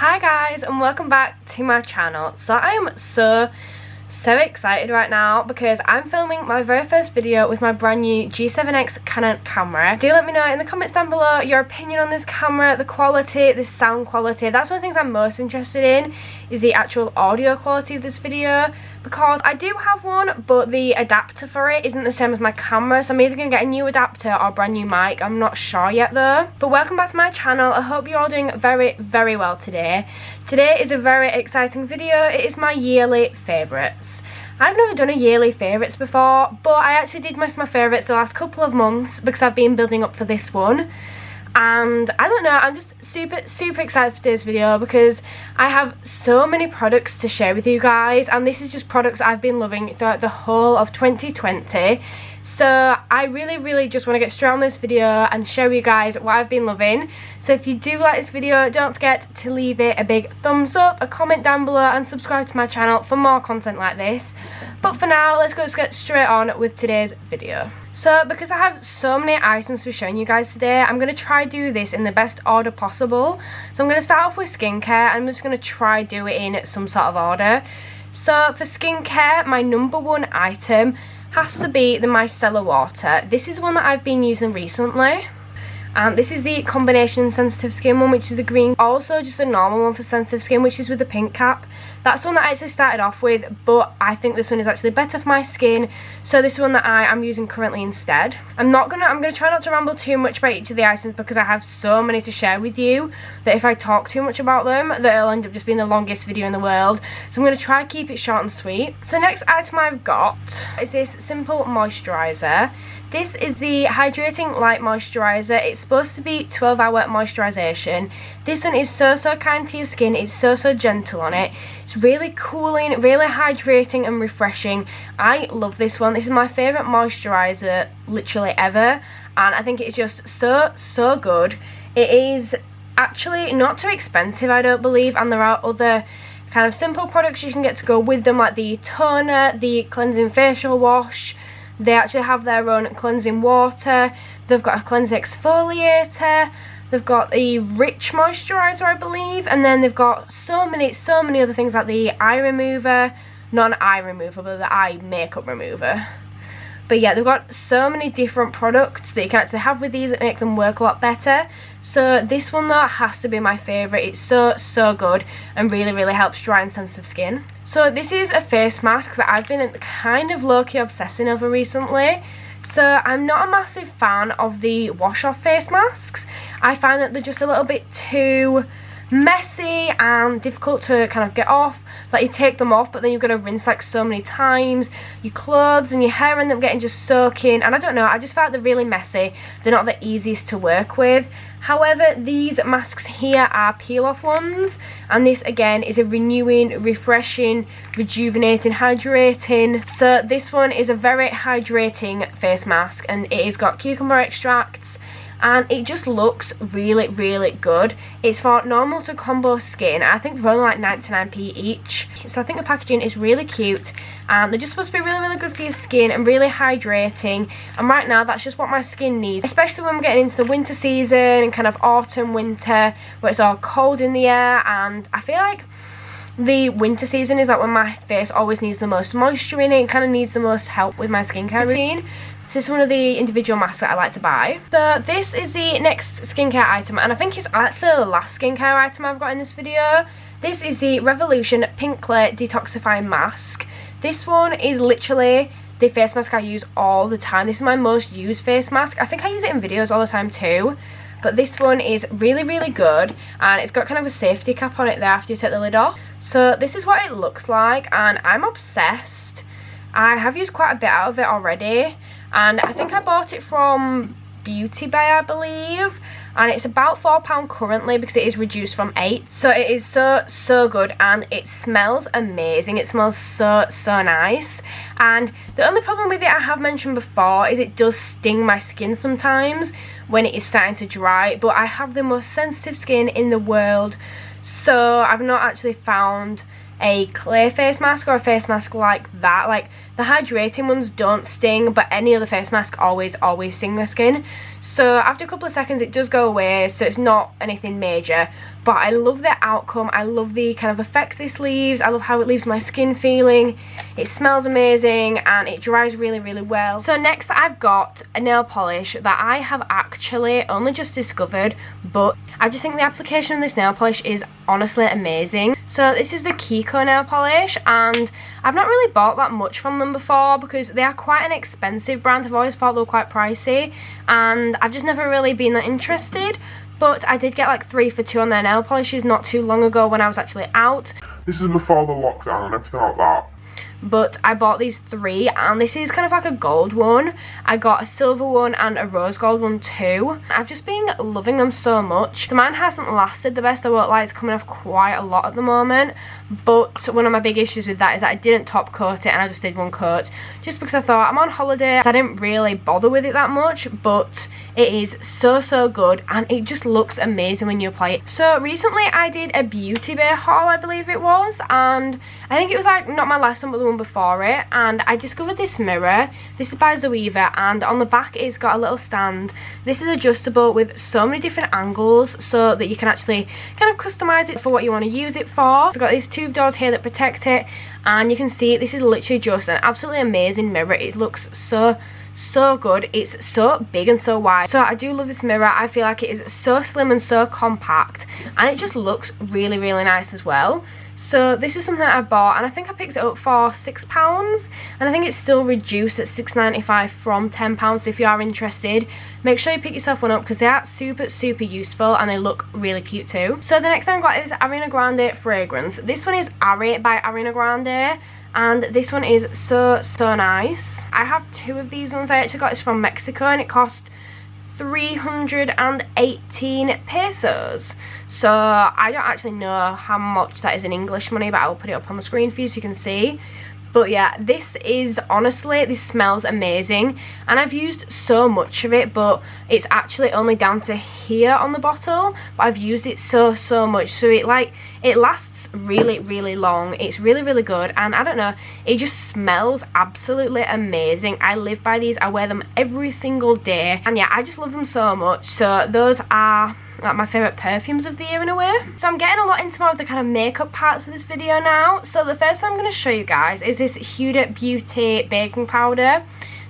Hi guys, and welcome back to my channel. So I am so excited right now because I'm filming my very first video with my brand new G7X Canon camera. Do let me know in the comments down below your opinion on this camera, the quality, the sound quality. That's one of the things I'm most interested in, is the actual audio quality of this video, because I do have one but the adapter for it isn't the same as my camera, so I'm either going to get a new adapter or a brand new mic. I'm not sure yet though. But welcome back to my channel. I hope you're all doing very well today. Today is a very exciting video. It is my yearly favourites. I've never done a yearly favourites before, but I actually did most of my favourites the last couple of months because I've been building up for this one. And I don't know, I'm just super excited for today's video because I have so many products to share with you guys, and this is just products I've been loving throughout the whole of 2020. So I really just want to get straight on this video and show you guys what I've been loving. So if you do like this video, don't forget to leave it a big thumbs up, a comment down below, and subscribe to my channel for more content like this. But for now, let's get straight on with today's video. So because I have so many items to be showing you guys today, I'm going to try do this in the best order possible. So I'm going to start off with skincare, and I'm just going to try do it in some sort of order. So for skincare, my number one item has to be the micellar water. This is one that I've been using recently. And this is the combination sensitive skin one, which is the green. Also just a normal one for sensitive skin, which is with the pink cap. That's the one that I actually started off with, but I think this one is actually better for my skin, so this is one that I am using currently instead. I'm gonna try not to ramble too much about each of the items because I have so many to share with you that if I talk too much about them, that it'll end up just being the longest video in the world. So I'm gonna try to keep it short and sweet. So next item I've got is this simple moisturizer. This is the Hydrating Light Moisturizer. It's supposed to be 12-hour moisturization. This one is so kind to your skin. It's so gentle on it. It's really cooling, really hydrating and refreshing. I love this one. This is my favourite moisturizer literally ever, and I think it's just so good. It is actually not too expensive, I don't believe, and there are other kind of simple products you can get to go with them, like the toner, the cleansing facial wash. They actually have their own cleansing water. They've got a cleansing exfoliator. They've got the rich moisturizer, I believe, and then they've got so many other things like the eye remover, not an eye remover, but the eye makeup remover. But yeah, they've got so many different products that you can actually have with these that make them work a lot better. So this one though has to be my favourite. It's so good and really helps dry and sensitive skin. So this is a face mask that I've been kind of low-key obsessing over recently. So I'm not a massive fan of the wash-off face masks. I find that they're just a little bit too messy and difficult to kind of get off. Like, you take them off, but then you've got to rinse like so many times. Your clothes and your hair end up getting just soaking, and I don't know, I just felt they're really messy. They're not the easiest to work with. However, these masks here are peel off ones, and this again is a renewing, refreshing, rejuvenating, hydrating. So this one is a very hydrating face mask, and it has got cucumber extracts, and it just looks really good. It's for normal to combo skin. I think they're only like 99p each. So I think the packaging is really cute, and they're just supposed to be really good for your skin and really hydrating. And right now that's just what my skin needs, especially when we're getting into the winter season and kind of autumn, winter, where it's all cold in the air. And I feel like the winter season is like when my face always needs the most moisture in it and kind of needs the most help with my skincare routine. This is one of the individual masks that I like to buy. So this is the next skincare item, and I think it's actually the last skincare item I've got in this video. This is the Revolution Pink Clay Detoxifying Mask. This one is literally the face mask I use all the time. This is my most used face mask. I think I use it in videos all the time too. But this one is really good, and it's got kind of a safety cap on it there after you take the lid off. So this is what it looks like, and I'm obsessed. I have used quite a bit out of it already, and I think I bought it from Beauty Bay, I believe, and it's about £4 currently because it is reduced from £8. So it is so good, and it smells amazing. It smells so nice. And the only problem with it I have mentioned before is it does sting my skin sometimes when it is starting to dry, but I have the most sensitive skin in the world, so I've not actually found a clear face mask or a face mask like that. Like, the hydrating ones don't sting, but any other face mask always sting the skin. So after a couple of seconds it does go away, so it's not anything major. But I love the outcome. I love the kind of effect this leaves. I love how it leaves my skin feeling. It smells amazing and it dries really, really well. So next I've got a nail polish that I have actually only just discovered, but I just think the application of this nail polish is honestly amazing. So this is the Kiko nail polish, and I've not really bought that much from them before because they are quite an expensive brand. I've always thought they were quite pricey and I've just never really been that interested. But I did get like 3 for 2 on their nail polishes not too long ago when I was actually out. This is before the lockdown and everything like that. But I bought these 3, and this is kind of like a gold one. I got a silver one and a rose gold one too. I've just been loving them so much. So mine hasn't lasted the best, I won't lie, it's coming off quite a lot at the moment. But one of my big issues with that is that I didn't top coat it and I just did one coat. Just because I thought I'm on holiday, so I didn't really bother with it that much. But it is so good and it just looks amazing when you apply it. So recently I did a beauty bay haul, I believe it was. And I think it was like not my last one but the one before it, and I discovered this mirror. This is by Zoeva, and on the back it's got a little stand. This is adjustable with so many different angles so that you can actually kind of customize it for what you want to use it for. It's got these tube doors here that protect it, and you can see this is literally just an absolutely amazing mirror. It looks so good. It's so big and so wide. So I do love this mirror. I feel like it is so slim and so compact, and it just looks really nice as well. So this is something that I bought, and I think I picked it up for £6, and I think it's still reduced at £6.95 from £10. So if you are interested, make sure you pick yourself one up because they are super useful and they look really cute too. So the next thing I've got is Ariana Grande fragrance. This one is Ari by Ariana Grande, and this one is so nice. I have 2 of these ones. I actually got this from Mexico and it cost 318 pesos. So I don't actually know how much that is in English money, but I'll put it up on the screen for you so you can see. But yeah, this is honestly, this smells amazing, and I've used so much of it, but it's actually only down to here on the bottle, but I've used it so much, so it lasts really long. It's really good, and I don't know, it just smells absolutely amazing. I live by these. I wear them every single day, and yeah, I just love them so much. So those are like my favourite perfumes of the year in a way. So I'm getting a lot into more of the kind of makeup parts of this video now. So the first thing I'm going to show you guys is this Huda Beauty baking powder.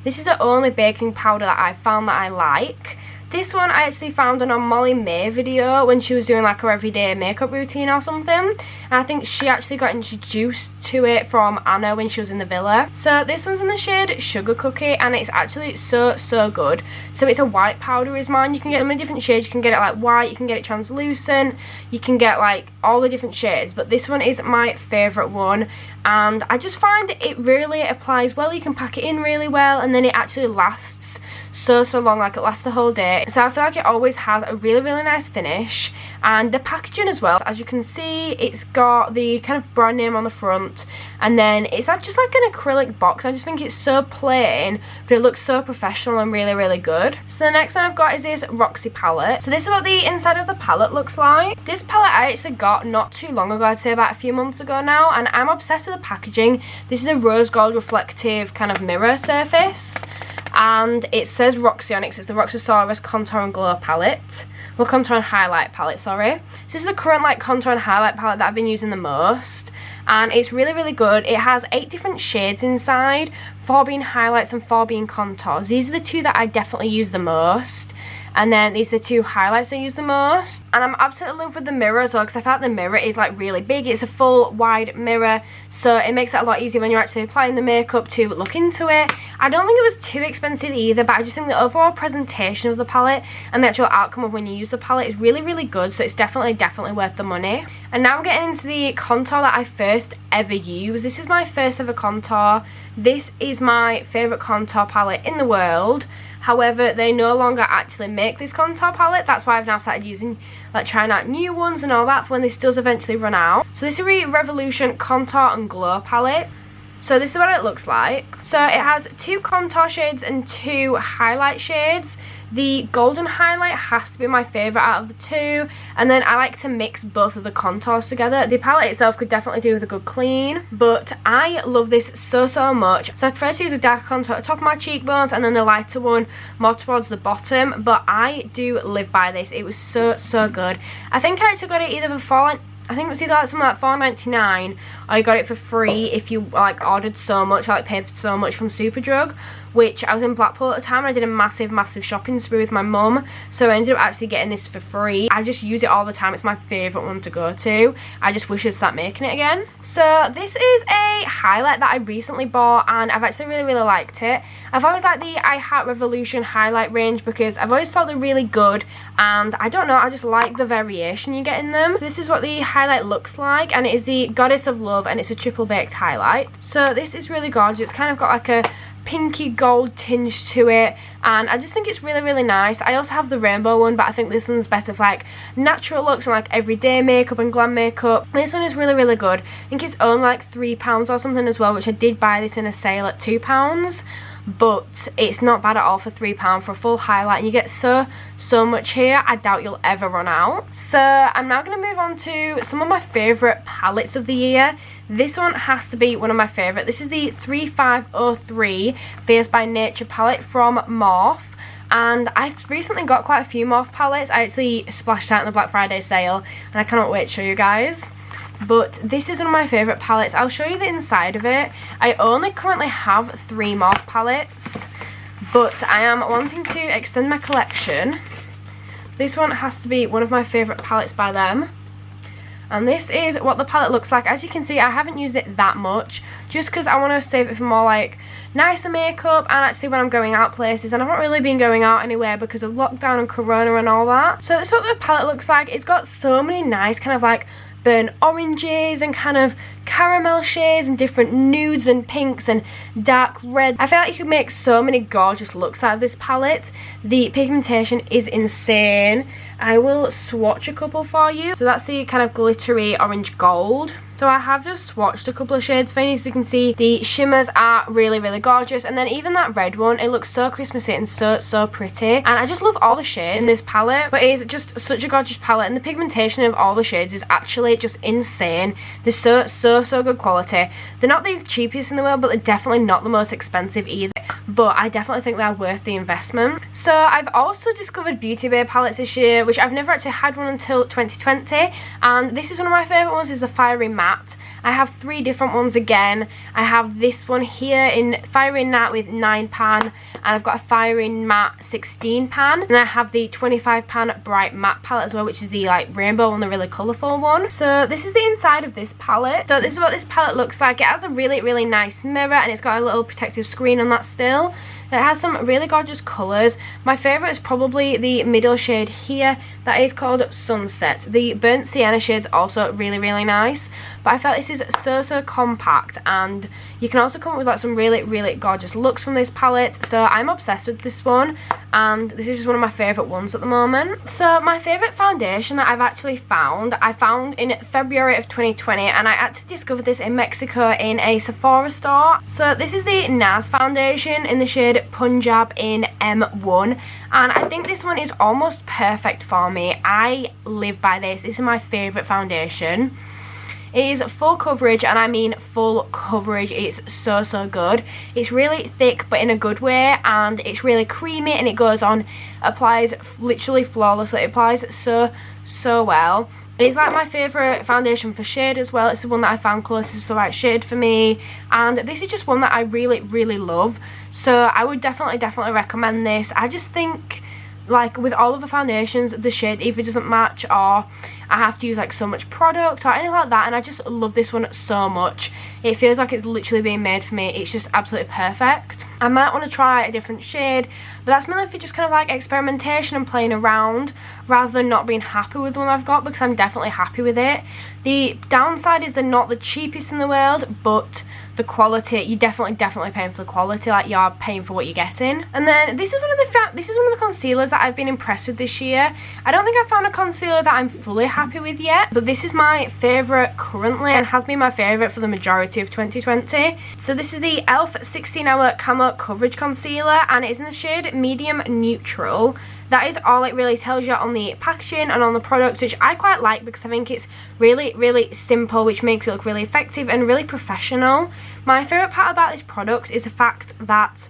This is the only baking powder that I found that I like. This one I actually found on a Molly May video when she was doing like her everyday makeup routine or something. And I think she actually got introduced to it from Anna when she was in the villa. So this one's in the shade Sugar Cookie, and it's actually so good. So it's a white powder is mine. You can get so many different shades. You can get it like white, you can get it translucent, you can get like all the different shades. But this one is my favourite one. And I just find it really applies well. You can pack it in really well, and then it actually lasts so long, like it lasts the whole day. So I feel like it always has a really nice finish, and the packaging as well. As you can see, it's got the kind of brand name on the front, and then it's like just like an acrylic box. I just think it's so plain, but it looks so professional and really good. So the next one I've got is this Roxy palette. So this is what the inside of the palette looks like. This palette I actually got not too long ago, I'd say about a few months ago now, and I'm obsessed with the packaging. This is a rose gold reflective kind of mirror surface, and it says Roxy on it. It's the Roxasaurus Contour and Glow palette. Well, Contour and Highlight palette, sorry. So this is the current like contour and highlight palette that I've been using the most, and it's really good. It has 8 different shades inside, 4 being highlights and 4 being contours. These are the 2 that I definitely use the most, and then these are the 2 highlights I use the most. And I'm absolutely in love with the mirror as well, because I feel like the mirror is like really big. It's a full wide mirror, so it makes it a lot easier when you're actually applying the makeup to look into it. I don't think it was too expensive either, but I just think the overall presentation of the palette and the actual outcome of when you use the palette is really good, so it's definitely worth the money. And now I'm getting into the contour that I first ever used. This is my first ever contour. This is my favourite contour palette in the world. However, they no longer actually make this contour palette. That's why I've now started using, like, trying out new ones and all that for when this does eventually run out. So this is a Revolution Contour and Glow palette. So this is what it looks like. So it has 2 contour shades and 2 highlight shades. The golden highlight has to be my favourite out of the 2, and then I like to mix both of the contours together. The palette itself could definitely do with a good clean, but I love this so much. So I prefer to use a darker contour at the top of my cheekbones and then the lighter one more towards the bottom, but I do live by this. It was so good. I think I actually got it either for I think it was either like something like $4.99 or you got it for free if you like ordered so much, or like paid so much from Superdrug, which I was in Blackpool at the time and I did a massive shopping spree with my mum, so I ended up actually getting this for free. I just use it all the time. It's my favourite one to go to. I just wish I'd start making it again. So this is a highlight that I recently bought and I've actually really liked it. I've always liked the I Heart Revolution highlight range because I've always thought they're really good, and I don't know, I just like the variation you get in them. This is what the highlight looks like, and it is the Goddess of Love, and it's a triple baked highlight. So this is really gorgeous. It's kind of got like a pinky gold tinge to it, and I just think it's really nice. I also have the rainbow one, but I think this one's better for like natural looks and like everyday makeup and glam makeup. This one is really good. I think it's only like £3 or something as well, which I did buy this in a sale at £2, but it's not bad at all for £3 for a full highlight, and you get so much here. I doubt you'll ever run out. So I'm now going to move on to some of my favourite palettes of the year. This one has to be one of my favourite. This is the 3503 Fierce by Nature palette from Morphe, and I've recently got quite a few Morphe palettes. I actually splashed out in the Black Friday sale and I cannot wait to show you guys. But this is one of my favourite palettes. I'll show you the inside of it. I only currently have 3 Morphe palettes, but I am wanting to extend my collection. This one has to be one of my favourite palettes by them. And this is what the palette looks like. As you can see, I haven't used it that much just because I want to save it for more like nicer makeup and actually when I'm going out places, and I've not really been going out anywhere because of lockdown and corona and all that. So this is what the palette looks like. It's got so many nice kind of like burnt oranges and kind of caramel shades and different nudes and pinks and dark red. I feel like you could make so many gorgeous looks out of this palette. The pigmentation is insane. I will swatch a couple for you. So that's the kind of glittery orange gold. So I have just swatched a couple of shades for you, so you can see the shimmers are really gorgeous, and then even that red one, it looks so Christmassy and so pretty, and I just love all the shades in this palette. But it is just such a gorgeous palette, and the pigmentation of all the shades is actually just insane. They're so good quality. They're not the cheapest in the world, but they're definitely not the most expensive either, but I definitely think they're worth the investment. So I've also discovered Beauty Bay palettes this year, which I've never actually had one until 2020, and this is one of my favourite ones, is the Fiery Matte. I have 3 different ones again. I have this one here in Fiery Matte with 9 pan, and I've got a Fiery Matte 16 pan, and I have the 25 pan Bright Matte palette as well, which is the like rainbow one, the really colourful one. So this is the inside of this palette. So this is what this palette looks like. It has a really nice mirror, and it's got a little protective screen on that still. It has some really gorgeous colours. My favourite is probably the middle shade here. That is called Sunset. The burnt sienna shade's also really nice. But I felt this is so compact, and you can also come up with like some really gorgeous looks from this palette. So I'm obsessed with this one, and this is just one of my favourite ones at the moment. So my favourite foundation that I've actually found, I found in February of 2020, and I actually discovered this in Mexico in a Sephora store. So this is the NARS foundation in the shade Punjab in M1, and I think this one is almost perfect for me. I live by this. This is my favourite foundation. It is full coverage, and I mean full coverage. It's so good. It's really thick but in a good way, and it's really creamy, and it goes on, applies literally flawlessly. It applies so well. It's like my favourite foundation for shade as well. It's the one that I found closest to the right shade for me, and this is just one that I really love. So I would definitely recommend this. I just think, like with all of the foundations, the shade either doesn't match, or I have to use like so much product or anything like that, and I just love this one so much. It feels like it's literally being made for me. It's just absolutely perfect. I might want to try a different shade, but that's mainly for just kind of like experimentation and playing around, rather than not being happy with the one I've got, because I'm definitely happy with it. The downside is they're not the cheapest in the world, but the quality, you're definitely paying for the quality, like you're paying for what you're getting. And then this is one of the concealers that I've been impressed with this year. I don't think I've found a concealer that I'm fully happy with yet, but this is my favourite currently and has been my favourite for the majority of 2020. So this is the e.l.f. 16-Hour Camo Coverage Concealer, and it's in the shade Medium Neutral. That is all it really tells you on the packaging and on the product, which I quite like because I think it's really simple, which makes it look really effective and really professional. My favourite part about this product is the fact that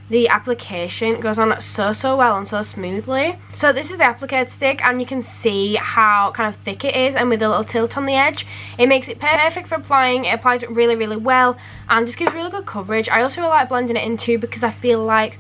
the application goes on so well and so smoothly. So this is the applicator stick, and you can see how kind of thick it is, and with a little tilt on the edge, it makes it perfect for applying. It applies it really well and just gives really good coverage. I also really like blending it in too, because I feel like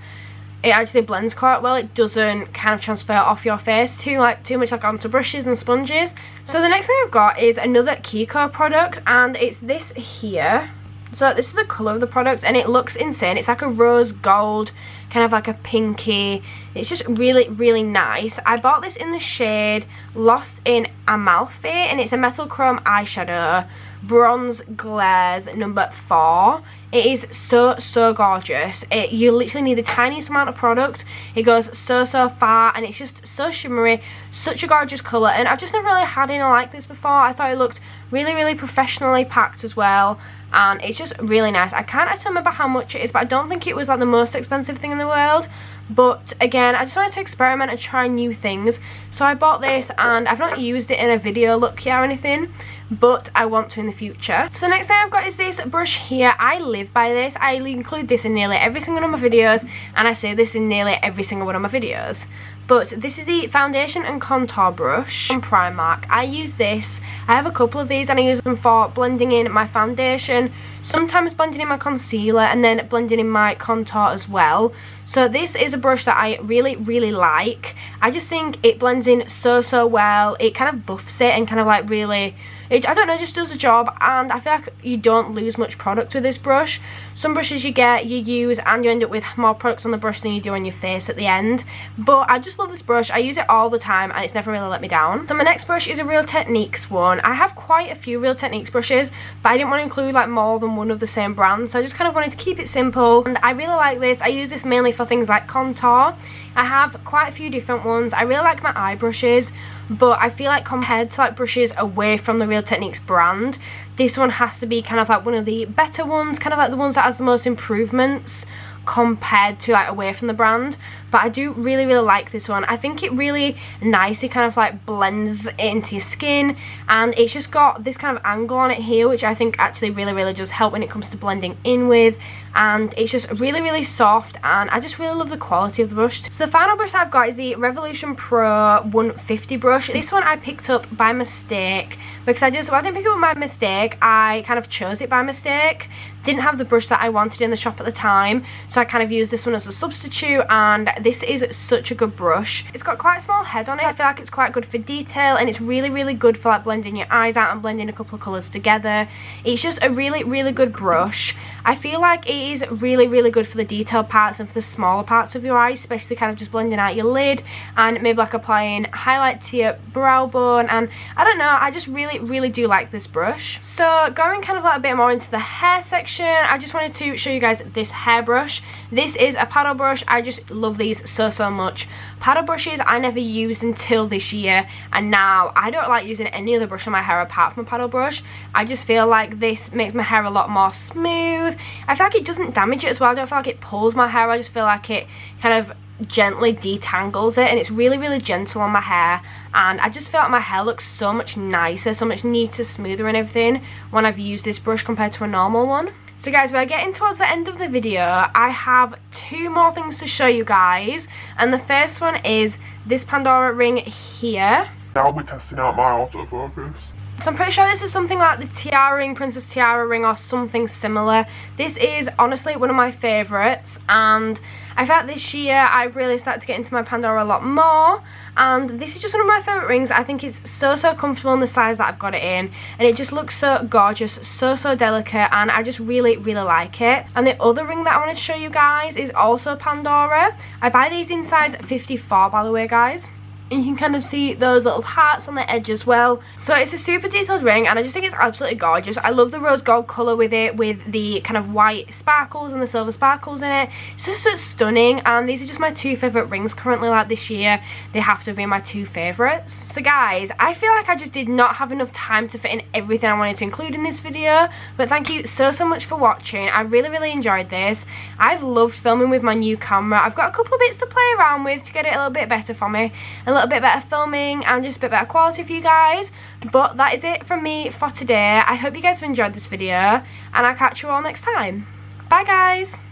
it actually blends quite well. It doesn't kind of transfer off your face too much like onto brushes and sponges. So the next thing I've got is another Kiko product, and it's this here. So this is the colour of the product, and it looks insane. It's like a rose gold, kind of like a pinky. It's just really nice. I bought this in the shade Lost in Amalfi, and it's a metal chrome eyeshadow, bronze glaze number 4. It is so gorgeous. You literally need the tiniest amount of product. It goes so far, and it's just so shimmery, such a gorgeous colour, and I've just never really had anything like this before. I thought it looked really professionally packed as well, and it's just really nice. I can't actually remember how much it is, but I don't think it was like the most expensive thing in the world. But again, I just wanted to experiment and try new things, so I bought this, and I've not used it in a video look yet or anything, but I want to in the future. So next thing I've got is this brush here. I live by this. I include this in nearly every single one of my videos, and I say this in nearly every single one of my videos. But this is the foundation and contour brush from Primark. I use this. I have a couple of these, and I use them for blending in my foundation, sometimes blending in my concealer, and then blending in my contour as well. So this is a brush that I really like. I just think it blends in so well. It kind of buffs it and kind of like really, I don't know, just does the job, and I feel like you don't lose much product with this brush. Some brushes you use and you end up with more product on the brush than you do on your face at the end. But I just love this brush. I use it all the time, and it's never really let me down. So my next brush is a Real Techniques one. I have quite a few Real Techniques brushes, but I didn't want to include like more than one of the same brand, so I just kind of wanted to keep it simple, and I really like this. I use this mainly for things like contour. I have quite a few different ones. I really like my eye brushes, but I feel like compared to like brushes away from the Real Techniques brand, this one has to be kind of like one of the better ones, kind of like the ones that has the most improvements compared to like away from the brand. But I do really like this one. I think it really nicely kind of like blends into your skin, and it's just got this kind of angle on it here, which I think actually really does help when it comes to blending in with, and it's just really soft, and I just really love the quality of the brush. So the final brush I've got is the Revolution Pro 150 brush. This one I picked up by mistake, because I didn't pick it up by mistake, I kind of chose it by mistake. Didn't have the brush that I wanted in the shop at the time, so I kind of used this one as a substitute, and this is such a good brush. It's got quite a small head on it. I feel like it's quite good for detail, and it's really good for like blending your eyes out and blending a couple of colours together. It's just a really good brush. I feel like it is really good for the detailed parts and for the smaller parts of your eyes, especially kind of just blending out your lid and maybe like applying highlight to your brow bone, and I don't know, I just really do like this brush. So going kind of like a bit more into the hair section, I just wanted to show you guys this hairbrush. This is a paddle brush. I just love these so much. Paddle brushes I never used until this year, and now I don't like using any other brush on my hair apart from a paddle brush. I just feel like this makes my hair a lot more smooth. I feel like it doesn't damage it as well. I don't feel like it pulls my hair. I just feel like it kind of gently detangles it, and it's really gentle on my hair, and I just feel like my hair looks so much nicer, so much neater, smoother and everything when I've used this brush compared to a normal one. So guys, we're getting towards the end of the video. I have 2 more things to show you guys, and the first one is this Pandora ring here. I'll be testing out my autofocus. So I'm pretty sure this is something like the tiara ring, Princess Tiara ring, or something similar. This is honestly one of my favourites, and I feel like this year I've really started to get into my Pandora a lot more, and this is just one of my favourite rings. I think it's so comfortable in the size that I've got it in, and it just looks so gorgeous, so delicate, and I just really like it. And the other ring that I wanted to show you guys is also Pandora. I buy these in size 54, by the way, guys. and you can kind of see those little hearts on the edge as well. So it's a super detailed ring, and I just think it's absolutely gorgeous. I love the rose gold colour with it, with the kind of white sparkles and the silver sparkles in it. It's just so stunning, and these are just my two favourite rings currently. Like this year, they have to be my two favourites. So guys, I feel like I just did not have enough time to fit in everything I wanted to include in this video, but thank you so much for watching. I really enjoyed this. I've loved filming with my new camera. I've got a couple of bits to play around with to get it a little bit better for me, a little bit better filming and just a bit better quality for you guys. But that is it from me for today. I hope you guys have enjoyed this video, and I'll catch you all next time. Bye guys.